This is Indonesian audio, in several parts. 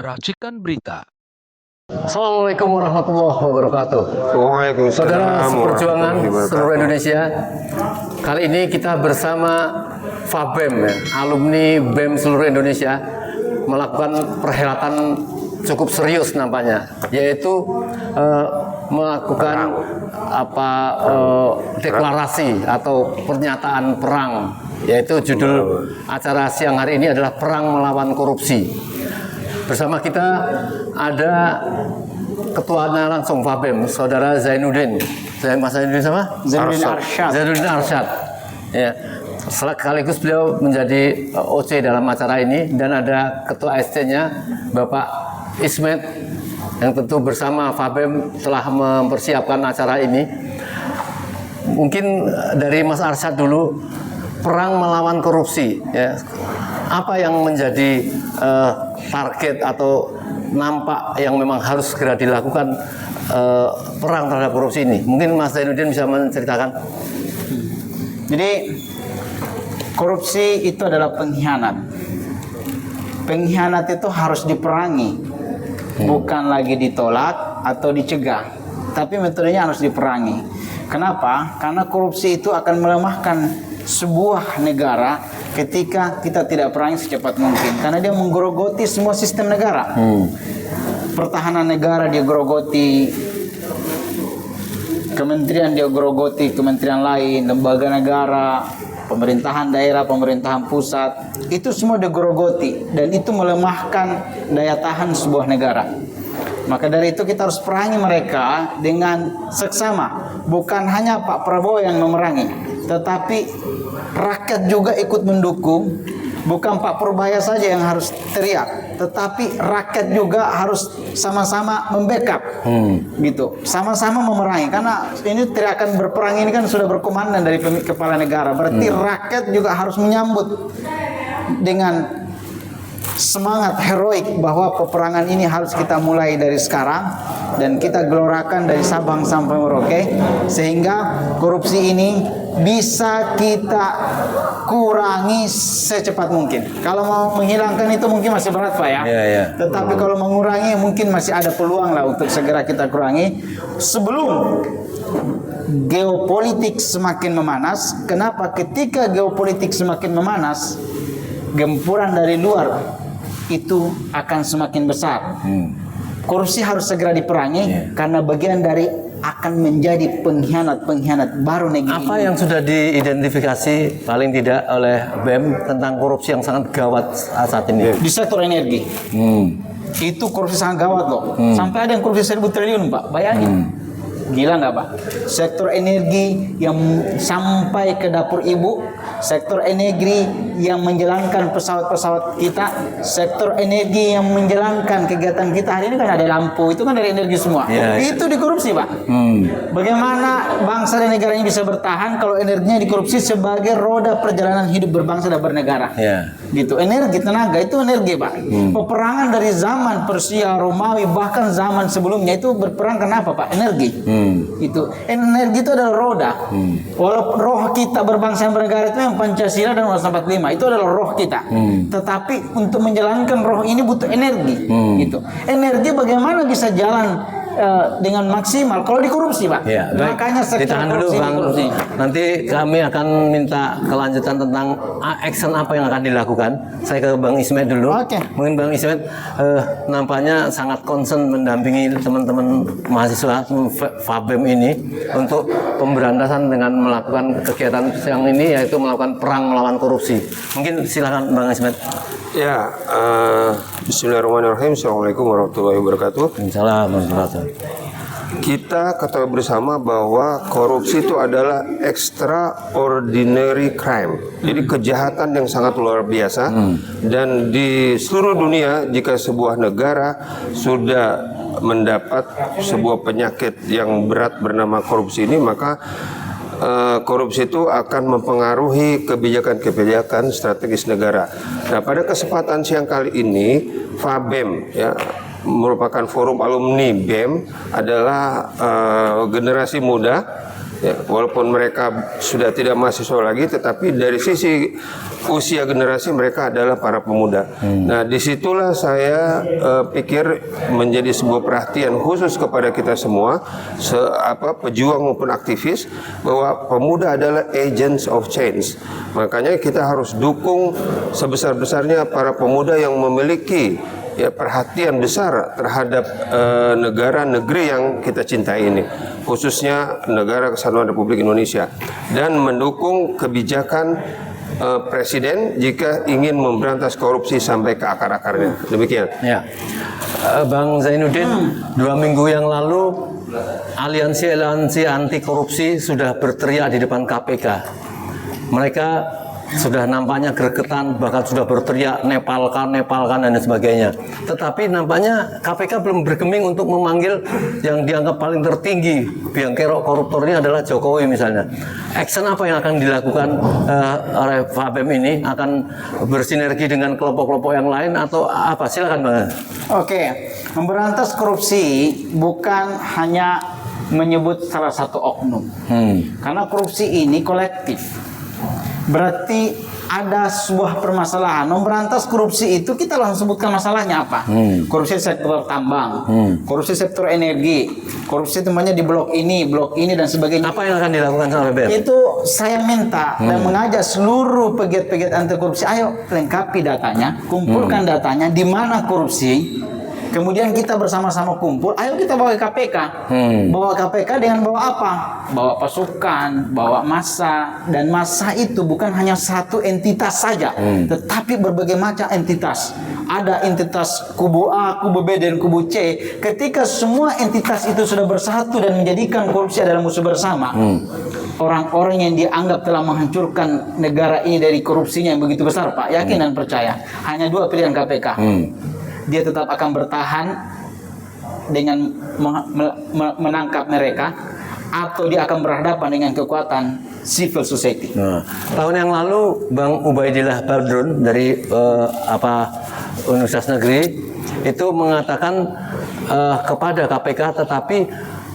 Racikan berita. Assalamualaikum warahmatullahi wabarakatuh. Waalaikumsalam. Saudara seperjuangan warahmatullahi wabarakatuh. seluruh Indonesia, kali ini kita bersama FABEM, alumni BEM seluruh Indonesia, melakukan perhelatan cukup serius nampaknya, yaitu melakukan deklarasi atau pernyataan perang, yaitu judul acara siang hari ini adalah Perang Melawan Korupsi. Bersama kita ada ketuanya langsung FABEM, Saudara Zainuddin. Mas Zainuddin sama? Zainuddin Arsyad. Ya. Sekaligus beliau menjadi OC dalam acara ini, dan ada ketua SC-nya Bapak Ismet yang tentu bersama FABEM telah mempersiapkan acara ini. Mungkin dari Mas Arsyad dulu, perang melawan korupsi, ya. Apa yang menjadi target atau nampak yang memang harus segera dilakukan perang terhadap korupsi ini? Mungkin Mas Zainuddin bisa menceritakan. Jadi korupsi itu adalah pengkhianat. Pengkhianat itu harus diperangi, bukan lagi ditolak atau dicegah, tapi metodenya harus diperangi. Kenapa? Karena korupsi itu akan melemahkan sebuah negara ketika kita tidak perangi secepat mungkin, karena dia menggerogoti semua sistem negara. Pertahanan negara dia gerogoti, kementerian dia gerogoti, kementerian lain, lembaga negara, pemerintahan daerah, pemerintahan pusat, itu semua dia gerogoti, dan itu melemahkan daya tahan sebuah negara. Maka dari itu kita harus perangi mereka dengan seksama. Bukan hanya Pak Prabowo yang memerangi, tetapi rakyat juga ikut mendukung. Bukan Pak Purbaya saja yang harus teriak, tetapi rakyat juga harus sama-sama membackup, gitu, sama-sama memerangi. Karena ini teriakan berperang ini kan sudah berkomandan dari kepala negara. Berarti rakyat juga harus menyambut dengan semangat heroik bahwa peperangan ini harus kita mulai dari sekarang, dan kita gelorakan dari Sabang sampai Merauke, sehingga korupsi ini bisa kita kurangi secepat mungkin. Kalau mau menghilangkan itu mungkin masih berat, Pak, ya. Tetapi kalau mengurangi mungkin masih ada peluang lah untuk segera kita kurangi sebelum geopolitik semakin memanas. Kenapa? Ketika geopolitik semakin memanas, gempuran dari luar itu akan semakin besar. Korupsi harus segera diperangi, karena bagian dari akan menjadi pengkhianat baru negeri. Apa yang sudah diidentifikasi paling tidak oleh BEM tentang korupsi yang sangat gawat saat ini? Di sektor energi, itu korupsi sangat gawat loh. Sampai ada yang korupsi 1.000 triliun, Pak. Bayangin. Gila nggak, Pak? Sektor energi yang sampai ke dapur ibu, sektor energi yang menjalankan pesawat-pesawat kita, sektor energi yang menjalankan kegiatan kita hari ini kan ada lampu, itu kan dari energi semua. Itu dikorupsi, Pak. Bagaimana bangsa dan negara ini bisa bertahan kalau energinya dikorupsi sebagai roda perjalanan hidup berbangsa dan bernegara? Gitu. Energi, tenaga itu energi, Pak. Peperangan dari zaman Persia, Romawi, bahkan zaman sebelumnya itu berperang kenapa, Pak? Energi. Itu energi itu adalah roda. Walaupun roh kita berbangsa dan bernegara itu yang Pancasila dan Undang-Undang 45 itu adalah roh kita. Tetapi untuk menjalankan roh ini butuh energi. Gitu. Energi bagaimana bisa jalan dengan maksimal kalau dikorupsi, Pak? Makanya ditahan dulu, Bang. Nanti kami akan minta kelanjutan tentang action apa yang akan dilakukan. Saya ke Bang Ismet dulu. Mungkin Bang Ismet nampaknya sangat concern mendampingi teman-teman mahasiswa FABEM ini untuk pemberantasan dengan melakukan kegiatan yang ini, yaitu melakukan perang melawan korupsi. Mungkin silakan Bang Ismet. Ya, bismillahirrahmanirrahim. Assalamualaikum warahmatullahi wabarakatuh. Assalamualaikum. Kita ketahui bersama bahwa korupsi itu adalah extraordinary crime. Jadi kejahatan yang sangat luar biasa. Dan di seluruh dunia, jika sebuah negara sudah mendapat sebuah penyakit yang berat bernama korupsi ini, maka korupsi itu akan mempengaruhi kebijakan-kebijakan strategis negara. Nah, pada kesempatan siang kali ini, FABEM, ya, merupakan forum alumni BEM, adalah generasi muda Ya, walaupun mereka sudah tidak mahasiswa lagi, tetapi dari sisi usia generasi mereka adalah para pemuda. Nah, disitulah saya pikir menjadi sebuah perhatian khusus kepada kita semua, pejuang maupun aktivis, bahwa pemuda adalah agents of change. Makanya kita harus dukung sebesar-besarnya para pemuda yang memiliki perhatian besar terhadap negara negeri yang kita cintai ini, khususnya negara Kesatuan Republik Indonesia, dan mendukung kebijakan Presiden jika ingin memberantas korupsi sampai ke akar-akarnya. Demikian. Ya, Bang Zainuddin, 2 minggu yang lalu aliansi anti korupsi sudah berteriak di depan KPK. Mereka sudah nampaknya gregetan, bahkan sudah berteriak nepalkan dan sebagainya. Tetapi nampaknya KPK belum bergeming untuk memanggil yang dianggap paling tertinggi biang kerok koruptor ini adalah Jokowi misalnya. Action apa yang akan dilakukan oleh Fabem ini? Akan bersinergi dengan kelompok-kelompok yang lain atau apa? Silakan Bang. Oke, memberantas korupsi bukan hanya menyebut salah satu oknum. Karena korupsi ini kolektif. Berarti ada sebuah permasalahan. Memberantas korupsi itu kita langsung sebutkan masalahnya apa? Korupsi sektor tambang, korupsi sektor energi, korupsi temannya di blok ini dan sebagainya. Apa yang akan dilakukan sama BEM? Itu saya minta dan mengajak seluruh pegiat-pegiat anti korupsi, ayo lengkapi datanya, kumpulkan datanya di mana korupsi. Kemudian kita bersama-sama kumpul, ayo kita bawa ke KPK. Bawa KPK dengan bawa apa? Bawa pasukan, bawa massa. Dan massa itu bukan hanya satu entitas saja, tetapi berbagai macam entitas. Ada entitas kubu A, kubu B, dan kubu C. Ketika semua entitas itu sudah bersatu dan menjadikan korupsi adalah musuh bersama, orang-orang yang dianggap telah menghancurkan negara ini dari korupsinya yang begitu besar, Pak, yakin dan percaya, hanya 2 pilihan KPK. Dia tetap akan bertahan dengan menangkap mereka, atau dia akan berhadapan dengan kekuatan civil society. Nah, tahun yang lalu Bang Ubaidillah Badrun dari Universitas Negeri itu mengatakan kepada KPK, tetapi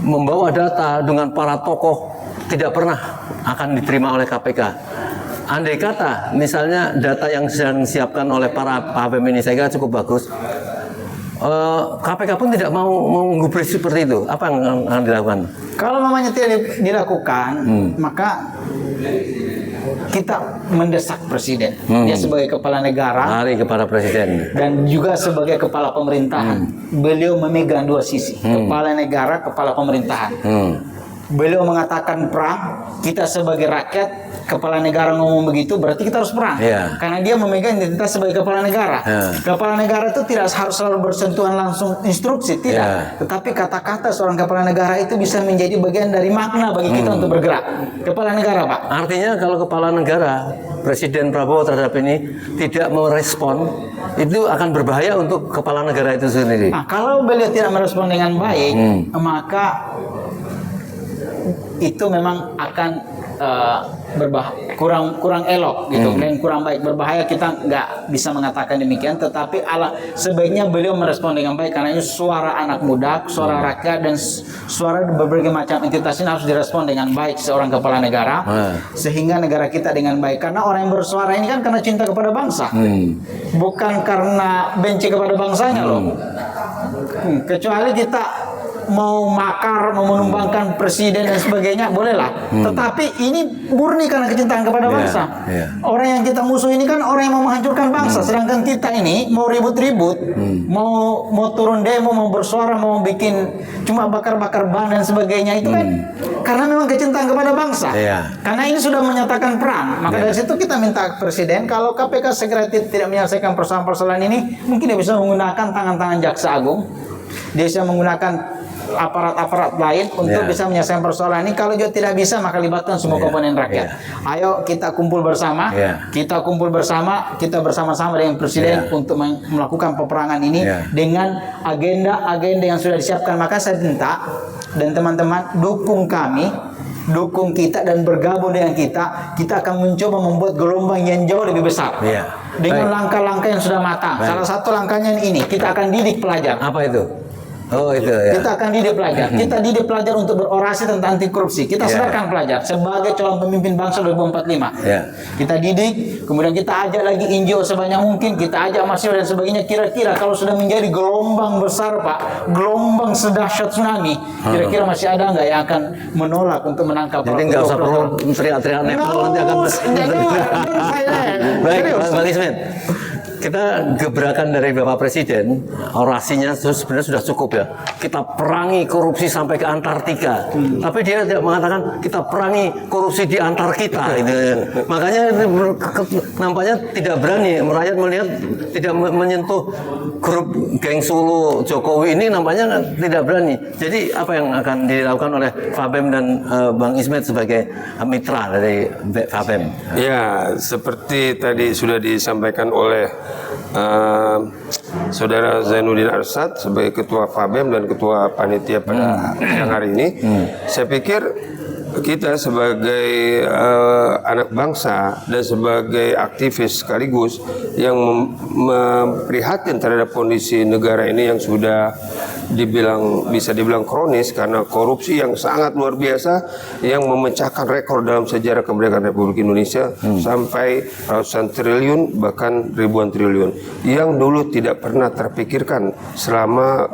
membawa data dengan para tokoh tidak pernah akan diterima oleh KPK. Andai kata misalnya data yang sedang disiapkan oleh para Fabem ini saya kira cukup bagus, KPK pun tidak mau menggubris seperti itu. Apa yang akan dilakukan? Kalau namanya tidak dilakukan, maka kita mendesak presiden. Dia sebagai kepala negara, Hari kepada presiden, dan juga sebagai kepala pemerintahan. Beliau memegang 2 sisi, kepala negara, kepala pemerintahan. Beliau mengatakan perang, kita sebagai rakyat, kepala negara ngomong begitu, berarti kita harus perang. Karena dia memegang identitas sebagai kepala negara. Kepala negara itu tidak harus selalu bersentuhan langsung instruksi, tidak. Tetapi kata-kata seorang kepala negara itu bisa menjadi bagian dari makna bagi kita untuk bergerak. Kepala negara, Pak. Artinya kalau kepala negara, Presiden Prabowo terhadap ini tidak merespon, itu akan berbahaya untuk kepala negara itu sendiri. Nah, kalau beliau tidak merespon dengan baik, maka itu memang akan kurang elok gitu, dan kurang baik, berbahaya. Kita nggak bisa mengatakan demikian, tetapi sebaiknya beliau merespon dengan baik, karena ini suara anak muda, suara rakyat, dan suara berbagai macam entitas ini harus direspon dengan baik seorang kepala negara, sehingga negara kita dengan baik. Karena orang yang bersuara ini kan karena cinta kepada bangsa, bukan karena benci kepada bangsanya loh. Kecuali kita mau makar, mau menumbangkan presiden dan sebagainya, bolehlah. Tetapi ini murni karena kecintaan kepada bangsa. Orang yang kita musuh ini kan orang yang mau menghancurkan bangsa. Sedangkan kita ini mau ribut-ribut, mau turun demo, mau bersuara, mau bikin cuma bakar-bakar ban dan sebagainya, itu kan karena memang kecintaan kepada bangsa. Karena ini sudah menyatakan perang. Maka dari situ kita minta presiden, kalau KPK segera tidak menyelesaikan persoalan-persoalan ini, mungkin dia bisa menggunakan tangan-tangan jaksa agung, dia bisa menggunakan aparat-aparat lain untuk bisa menyelesaikan persoalan ini. Kalau juga tidak bisa, maka libatkan semua komponen rakyat. Ayo kita kumpul bersama, kita bersama-sama dengan presiden untuk melakukan peperangan ini dengan agenda-agenda yang sudah disiapkan. Maka saya minta dan teman-teman dukung kami, dukung kita dan bergabung dengan kita. Kita akan mencoba membuat gelombang yang jauh lebih besar dengan langkah-langkah yang sudah matang. Salah satu langkahnya ini, kita akan didik pelajar. Apa itu? Oh itu ya. Kita akan didik pelajar. Kita didik pelajar untuk berorasi tentang anti korupsi. Kita serahkan pelajar sebagai calon pemimpin bangsa 2045. Kita didik, kemudian kita ajak lagi NGO sebanyak mungkin, kita ajak mahasiswa dan sebagainya. Kira-kira kalau sudah menjadi gelombang besar Pak, gelombang sedahsyat tsunami, kira-kira masih ada nggak yang akan menolak untuk menangkap? Jadi nggak usah perlu teriak-teriak Nepal nanti akan. Baik, Bang Ismet. Kita gebrakan dari Bapak Presiden, orasinya sebenarnya sudah cukup ya. Kita perangi korupsi sampai ke Antartika. Tapi dia tidak mengatakan kita perangi korupsi di antar kita. Makanya nampaknya tidak berani. Rakyat melihat tidak menyentuh grup geng Sulu Jokowi ini, nampaknya tidak berani. Jadi apa yang akan dilakukan oleh Fabem dan Bang Ismet sebagai mitra dari Fabem? Ya, seperti tadi sudah disampaikan oleh Saudara Zainuddin Arsad sebagai Ketua Fabem dan Ketua Panitia pada siang hari ini, saya pikir kita sebagai anak bangsa dan sebagai aktivis sekaligus yang memprihatin terhadap kondisi negara ini yang sudah bisa dibilang kronis karena korupsi yang sangat luar biasa yang memecahkan rekor dalam sejarah kemerdekaan Republik Indonesia sampai ratusan triliun bahkan ribuan triliun yang dulu tidak pernah terpikirkan selama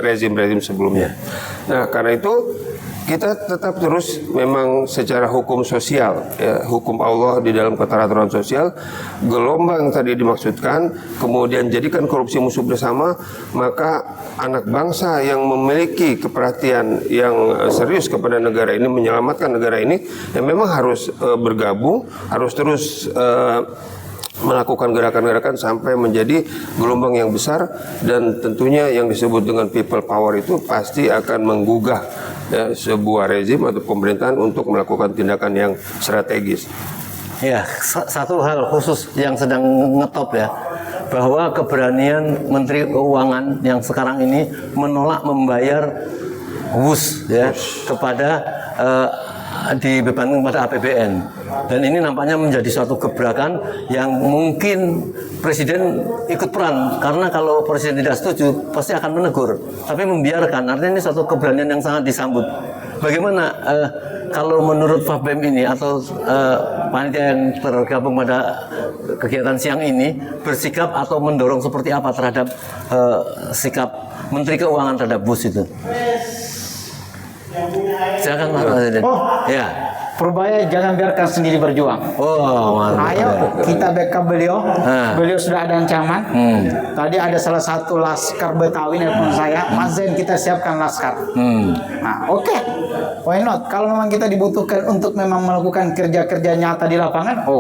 rezim-rezim sebelumnya. Nah, karena itu kita tetap terus memang secara hukum sosial, ya, hukum Allah di dalam keteraturan sosial, gelombang tadi dimaksudkan, kemudian jadikan korupsi musuh bersama, maka anak bangsa yang memiliki keperhatian yang serius kepada negara ini, menyelamatkan negara ini, ya memang harus bergabung, harus terus melakukan gerakan-gerakan sampai menjadi gelombang yang besar, dan tentunya yang disebut dengan people power itu pasti akan menggugah ya, sebuah rezim atau pemerintahan untuk melakukan tindakan yang strategis. Ya, satu hal khusus yang sedang ngetop ya, bahwa keberanian Menteri Keuangan yang sekarang ini menolak membayar WUS ya kepada dibebankan kepada APBN, dan ini nampaknya menjadi suatu gebrakan yang mungkin Presiden ikut peran, karena kalau Presiden tidak setuju pasti akan menegur, tapi membiarkan, artinya ini suatu keberanian yang sangat disambut. Bagaimana kalau menurut Fabem ini atau panitia yang tergabung pada kegiatan siang ini bersikap atau mendorong seperti apa terhadap sikap Menteri Keuangan terhadap WUS itu? Silakan Pak Presiden. Ya. Purbaya jangan biarkan sendiri berjuang. Oh, mantap. Ayo kita backup beliau. Beliau sudah ada ancaman. Tadi ada salah satu laskar Betawi nelpon saya, Mas Zain kita siapkan laskar. Nah, oke. Why not? Kalau memang kita dibutuhkan untuk memang melakukan kerja-kerja nyata di lapangan,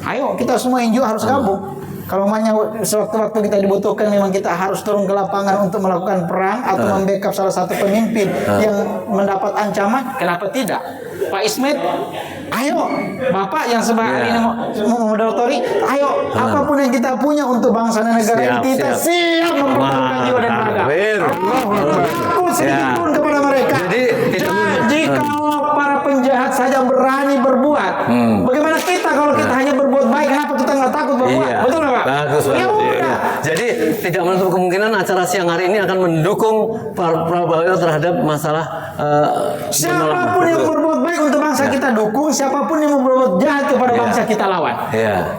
ayo kita semua NGO harus gabung. Kalau sewaktu-waktu kita dibutuhkan, memang kita harus turun ke lapangan untuk melakukan perang atau membackup salah satu pemimpin yang mendapat ancaman, kenapa tidak? Pak Ismet, ayo, Bapak yang sebagai ini mau moderatori, ayo, apapun yang kita punya untuk bangsa dan negara ini, kita siap mempertaruhkan jiwa dan raga. Takut sedikit pun kepada mereka. Jadi jika para penjahat saja berani berbuat, bagaimana kita kalau kita hanya berbuat baik? Kenapa kita nggak takut berbuat? Betul nggak Pak? Bagus, ya udah. Jadi tidak menutup kemungkinan acara siang hari ini akan mendukung Prabowo terhadap masalah siapapun yang berbuat baik untuk bangsa kita dukung, siapapun yang berbuat jahat kepada bangsa kita lawan.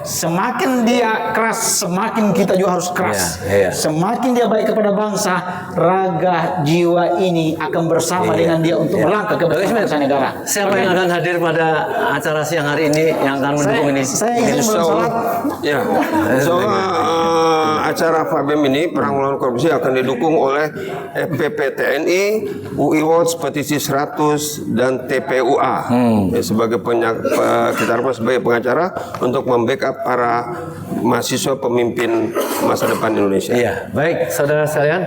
Semakin dia keras, semakin kita juga harus keras. Semakin dia baik kepada bangsa, raga jiwa ini akan bersama dengan dia untuk melangkah ke bangsa negara. Siapa yang akan hadir pada acara siang hari ini yang akan mendukung ini? Saya ingin bersolat. Ya, acara Fabem ini perang melawan korupsi akan didukung oleh FPP TNI, UI Watch, Petisi 100 dan TPUA sebagai kita harus sebagai pengacara untuk membackup para mahasiswa pemimpin masa depan Indonesia. Iya, baik saudara sekalian,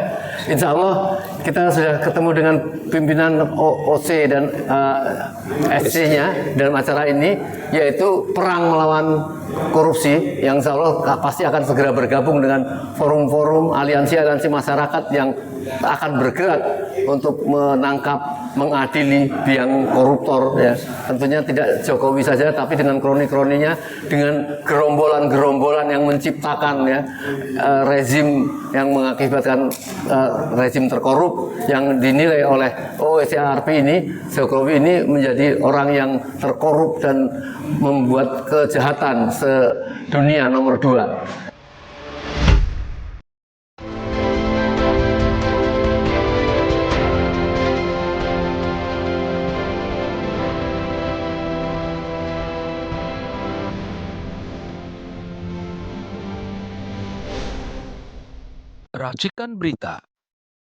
insya Allah kita sudah ketemu dengan pimpinan OC dan SC-nya dalam acara ini, yaitu perang melawan korupsi yang insya Allah pasti akan segera bergabung dengan forum-forum aliansi-aliansi masyarakat yang akan bergerak untuk menangkap, mengadili biang koruptor ya. Tentunya tidak Jokowi saja, tapi dengan kroni-kroninya, dengan gerombolan-gerombolan yang menciptakan ya rezim yang mengakibatkan rezim terkorup yang dinilai oleh OSCRP ini, Jokowi ini menjadi orang yang terkorup dan membuat kejahatan sedunia nomor 2. Racikan Berita